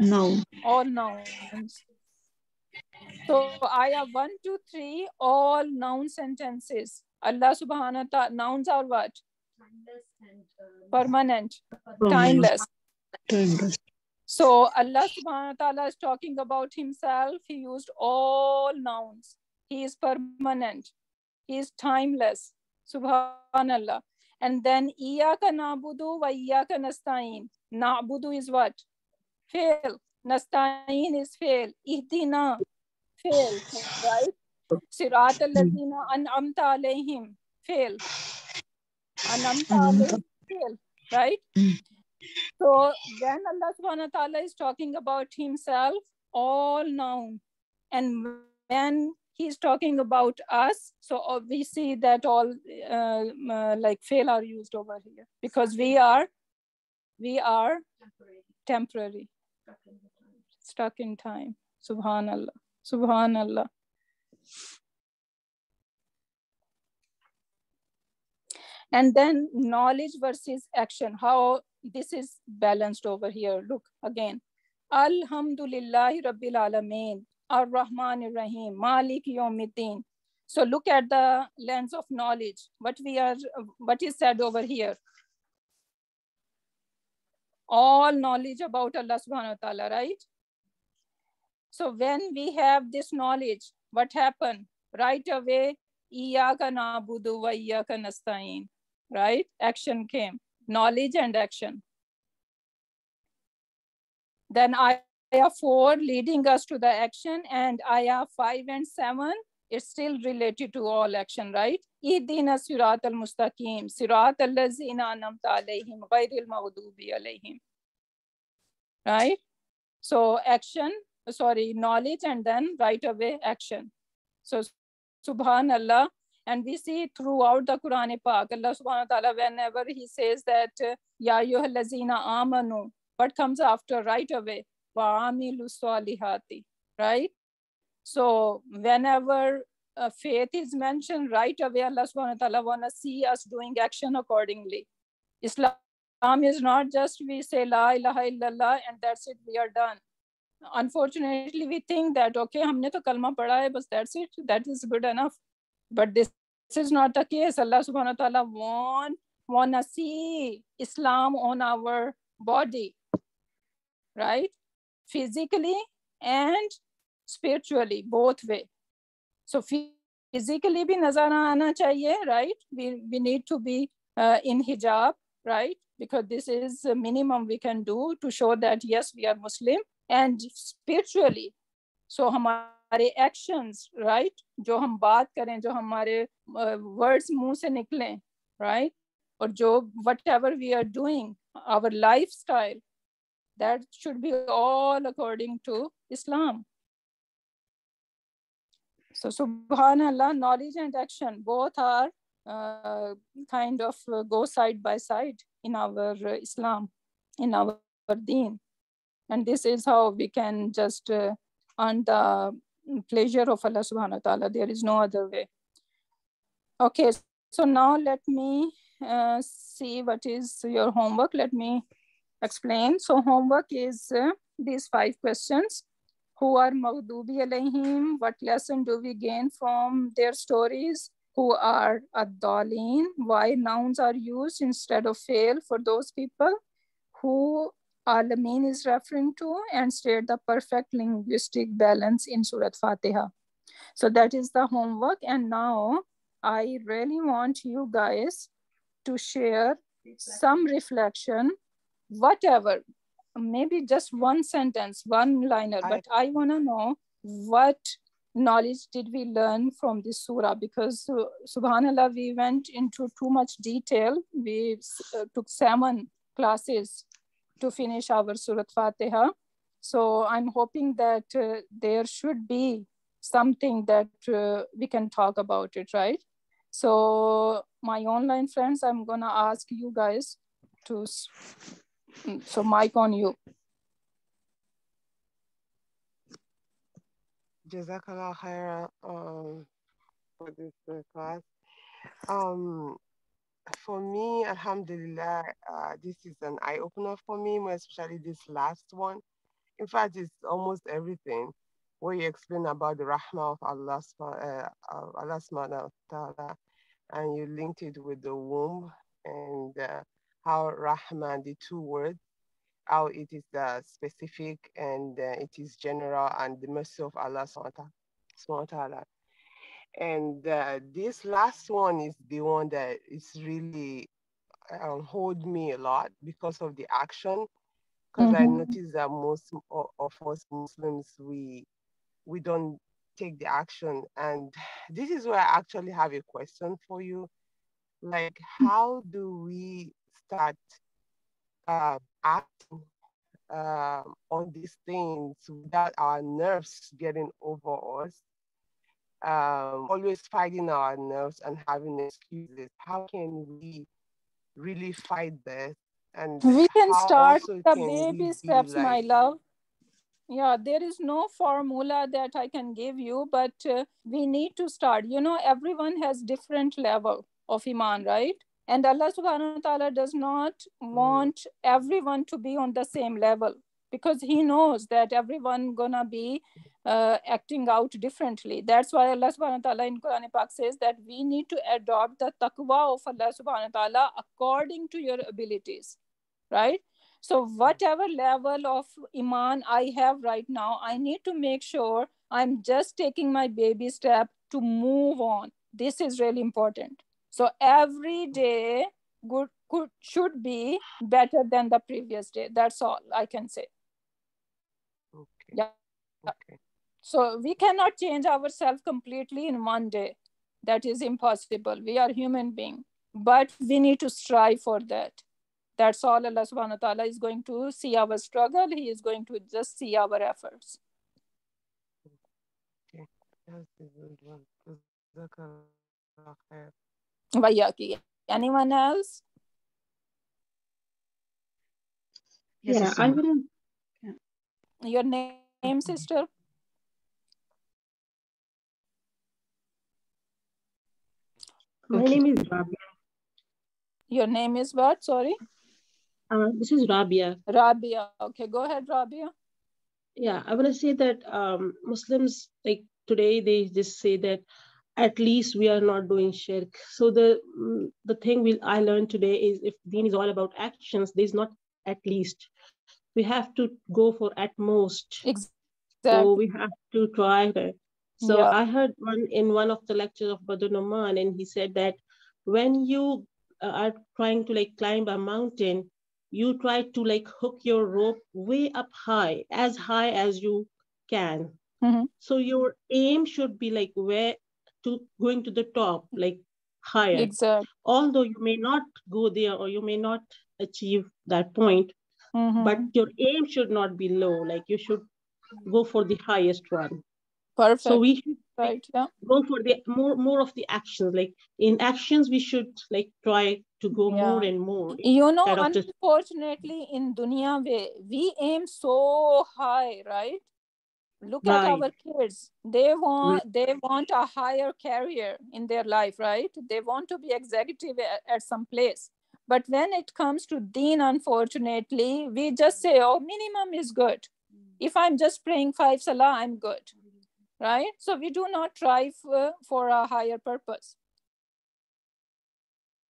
No. All nouns. So ayah 1, 2, 3, all noun sentences. Allah subhanahu wa ta'ala, nouns are what? Permanent, timeless. Timeless. So Allah subhanahu wa ta'ala is talking about himself. He used all nouns. He is permanent. He is timeless. Subhanallah. And then Iyaka na'budu wa iyaka nasta'in. Na'budu is what? Fail. Nasta'in is fail. Ihdina. Fail. Right? Sirat al-ladina an'amta alayhim. Fail. An'amta alayhim. Fail. Right? So when Allah subhanahu wa ta'ala is talking about himself, all noun. And when he's talking about us, so we see that all like fail are used over here because we are temporary, stuck in time. Subhanallah, subhanallah. And then knowledge versus action, how this is balanced over here. Look again. Alhamdulillahi Rabbil Alameen. Ar-Rahman Ar-Rahim, Malik Yawmiddin. So look at the lens of knowledge. What is said over here? All knowledge about Allah subhanahu wa ta'ala, right? So when we have this knowledge, what happened? Right away, Iyaka na'budu wa iyaka nasta'in. Right? Action came. Knowledge and action. Then Ayah 4 leading us to the action, and Ayah 5 and 7 is still related to all action, right? Ihdina sirat al-mustaqim, sirat al-lazina anamta alayhim, ghayril maghdubi alayhim. Right? So knowledge and then right away action. So subhanallah, and we see throughout the Quran Pak, Allah subhanahu wa ta'ala, whenever he says that Ya ayyuhal lazina amanu, what comes after right away? Wa'amilu salihati, right? So whenever faith is mentioned, right away Allah subhanahu wa ta'ala wanna see us doing action accordingly. Islam is not just we say La ilaha illallah and that's it, we are done. Unfortunately, we think that, okay, humne to kalma padha hai, but that's it, that is good enough. But this is not the case. Allah subhanahu wa ta'ala wanna see Islam on our body, right? Physically and spiritually, both way. So physically bhi nazar aana chahiye, right? We need to be in hijab, right? Because this is the minimum we can do to show that yes, we are Muslim. And spiritually, so हमारे actions, right? जो हम बात करें, जो हमारे words मुंह से निकलें, right? और जो whatever we are doing, our lifestyle, that should be all according to Islam. So subhanallah, knowledge and action both are kind of go side by side in our Islam, in our deen. And this is how we can just earn the pleasure of Allah subhanahu wa ta'ala. There is no other way. Okay, so now let me see what is your homework. Let me explain. So homework is these 5 questions. Who are Maghdubi alayhim? What lesson do we gain from their stories? Who are ad-dalin? Why nouns are used instead of fail for those people? Who Alameen is referring to, and state the perfect linguistic balance in Surat Fatiha. So that is the homework. And now I really want you guys to share some reflection, whatever, maybe just one sentence, one liner, but I want to know what knowledge did we learn from this surah, because subhanallah, we went into too much detail. We took 7 classes to finish our Surah Fatiha. So I'm hoping that there should be something that we can talk about it, right? So my online friends, I'm gonna ask you guys to, so mic on you. Jazakallah khaira for this class. For me, alhamdulillah, this is an eye-opener for me, more especially this last one. In fact, it's almost everything where you explain about the rahmah of Allah subhanahu wa ta'ala, and you linked it with the womb and how rahmah, the 2 words, how it is specific and it is general, and the mercy of Allah subhanahu wa ta'ala. And this last one is the one that is really hold me a lot because of the action. Because I noticed that most of us Muslims, we don't take the action. And this is where I actually have a question for you. Like, how do we start acting on these things without our nerves getting over us? Always fighting our nerves and having excuses. How can we really fight this? And we can start the can baby steps, my love. Yeah, there is no formula that I can give you, but we need to start. You know, everyone has different level of iman, right? And Allah subhanahu wa ta'ala does not want everyone to be on the same level, because he knows that everyone gonna be acting out differently. That's why Allah subhanahu wa ta'ala in Quran Pak says that we need to adopt the taqwa of Allah subhanahu wa ta'ala according to your abilities, right? So whatever level of iman I have right now, I need to make sure I'm just taking my baby step to move on. This is really important. So every day should be better than the previous day. That's all I can say. Okay. Yeah. Okay. So we cannot change ourselves completely in one day. That is impossible. We are human beings, but we need to strive for that. That's all. Allah subhanahu wa ta'ala is going to see our struggle. He is going to just see our efforts. Okay. That's a good one. Vayaki. Anyone else? Yes, I will. Your name, sister? My name is Rabia. Your name is what? Sorry? This is Rabia. Rabia. Okay, go ahead, Rabia. Yeah, I want to say that Muslims, like today, they just say that at least we are not doing shirk. So the thing I learned today is, if deen is all about actions, there's not at least. We have to go for at most. Exactly. So we have to try that. So yeah. I heard one of the lectures of Badr Noman, and he said that when you are trying to climb a mountain, you try to hook your rope way up high as you can. Mm-hmm. So your aim should be going to the top, higher. Exactly. Although you may not go there or you may not achieve that point, but your aim should not be low. You should go for the highest one. Perfect. So we should go for the more of the actions. In actions, we should try to go more and more. You know, unfortunately, in dunya we aim so high, right? Look at our kids. They want a higher career in their life, right? They want to be executive at some place. But when it comes to deen, unfortunately, we just say, oh, minimum is good. If I'm just praying 5 salah, I'm good, right? So we do not try for a higher purpose.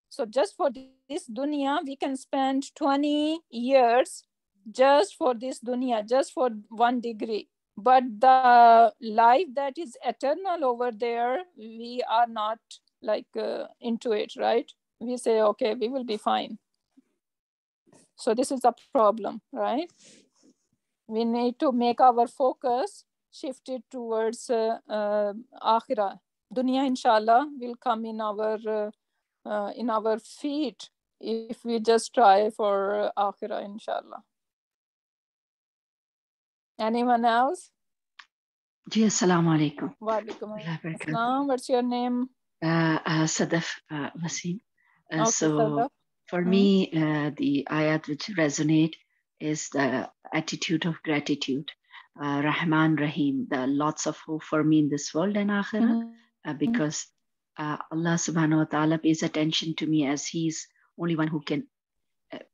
So just for this dunya, we can spend 20 years just for this dunya, just for 1 degree. But the life that is eternal over there, we are not like into it, right? We say, okay, we will be fine. So this is a problem, right? We need to make our focus shifted towards akhirah. Dunya, inshallah, will come in our feet if we just try for akhirah, inshallah. Anyone else? Ji, assalamu alaikum. Wa alaikum assalam. What's your name? Sadaf Wasim. Okay, So Sadaf. for me, the ayat which resonate is the attitude of gratitude. Rahman Rahim, the lots of hope for me in this world and akhirah, because Allah subhanahu wa ta'ala pays attention to me as He's only one who can,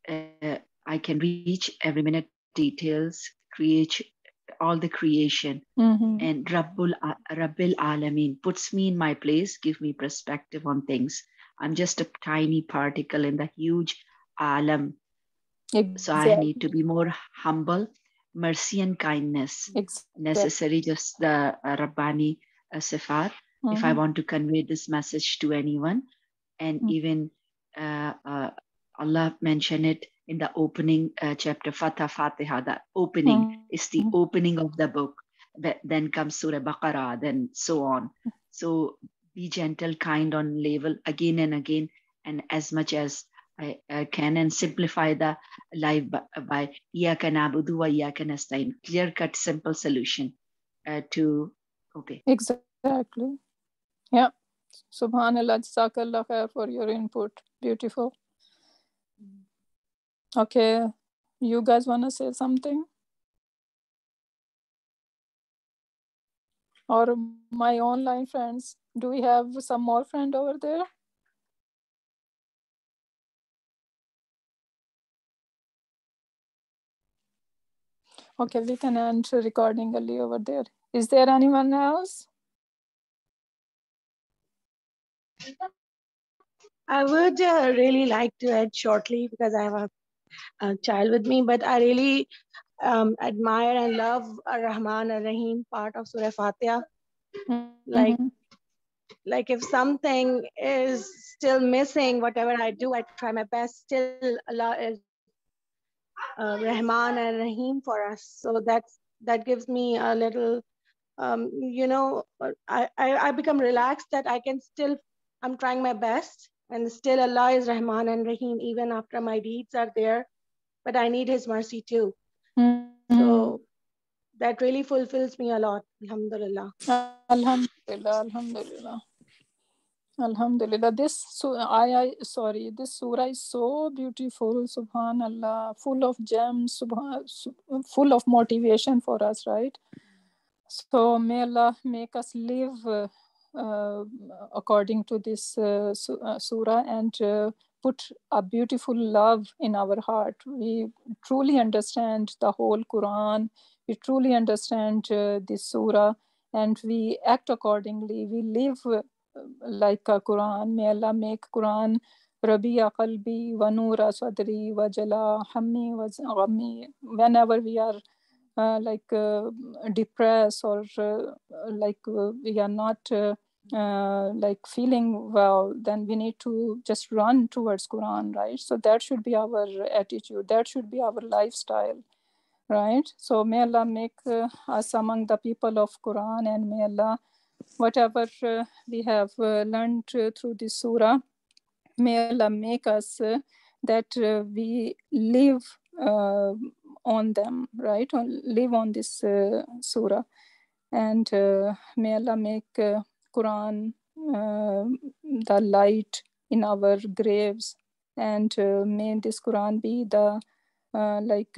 I can reach every minute details, create all the creation, and Rabbil Alameen puts me in my place, give me perspective on things. I'm just a tiny particle in the huge alam. Exactly. So I need to be more humble, mercy and kindness. Necessary, just the Rabbani Sifat. If I want to convey this message to anyone, and even Allah mentioned it in the opening chapter, Fatiha, the opening is the opening of the book. Then comes Surah Baqarah, then so on. So be gentle, kind on level again and again, and as much as I can, and simplify the life by Iyaka na'budu wa iyaka nasta'in. Clear-cut, simple solution to obey. Exactly. Yeah. Subhanallah, Jazakallah khair for your input. Beautiful. Okay. You guys want to say something? Or my online friends, do we have some more friend over there? Okay, we can end recording early over there. Is there anyone else? I would really like to add shortly because I have a child with me, but I really admire and love Rahman ar-Rahim part of Surah Fatiha. Like if something is still missing, whatever I do, I try my best. Still, Allah is Rahman and Rahim for us. So that gives me a little, I become relaxed that I can still, I'm trying my best, and still Allah is Rahman and Rahim even after my deeds are there, but I need His mercy too. So that really fulfills me a lot. Alhamdulillah. Alhamdulillah. Alhamdulillah. Alhamdulillah. This surah is so beautiful, subhanallah, full of gems, full of motivation for us, right? So may Allah make us live according to this surah and put a beautiful love in our heart. We truly understand the whole Quran. We truly understand this surah, and we act accordingly. We live like a Quran. May Allah make Quran Rabi'a qalbi wa noora sadri wa jala hammi wa ghammi. Whenever we are depressed or we are not feeling well, then we need to just run towards Quran, right? So that should be our attitude. That should be our lifestyle, right? So may Allah make us among the people of Quran, and may Allah, whatever we have learned through this surah, may Allah make us that we live on them, right? Live on this surah. And may Allah make Quran the light in our graves. And may this Quran be the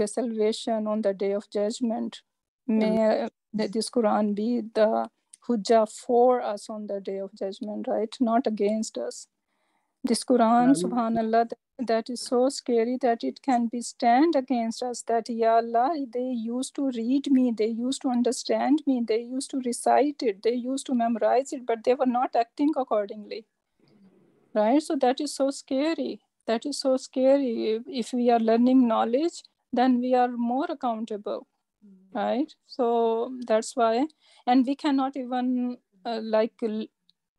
salvation on the day of judgment. May this Quran be the hujjah for us on the day of judgment, right? Not against us. This Quran, subhanallah, that is so scary that it can be stand against us. That, Ya Allah, they used to read me, they used to understand me, they used to recite it, they used to memorize it, but they were not acting accordingly, right? So that is so scary. That is so scary. If we are learning knowledge, then we are more accountable, right? So that's why, and we cannot even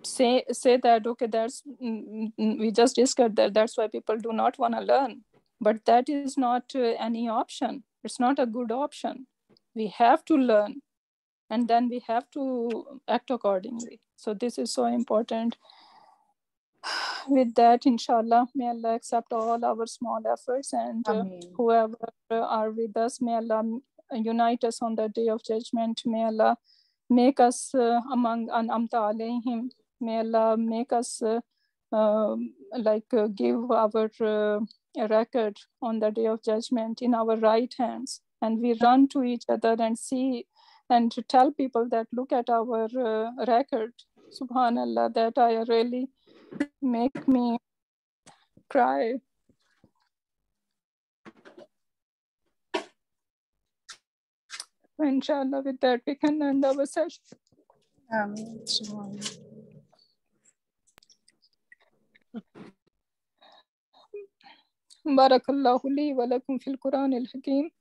say that, okay, that's we just discussed that, that's why people do not want to learn. But that is not any option. It's not a good option. We have to learn, and then we have to act accordingly. So this is so important. With that, inshallah, may Allah accept all our small efforts, and whoever are with us, may Allah unite us on the day of judgment. May Allah make us among an'amta alayhim. May Allah make us give our record on the day of judgment in our right hands, and we run to each other and see and to tell people that look at our record. Subhanallah, that I really make me cry. Inshallah, with that we can end our session. Barakallahu li wa lakum fil Quran al-Hakim.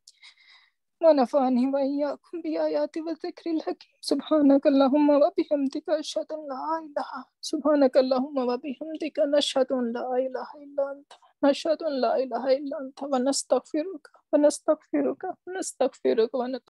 ونفعني وإياكم بآيات والذكر الحكيم. سبحانك اللهم وبحمدك أشهد أن لا إله سبحانك اللهم وبحمدك نشهد أن لا إله إلا أنت نشهد أن لا إله إلا أنت ونستغفرك ونستغفرك ونستغفرك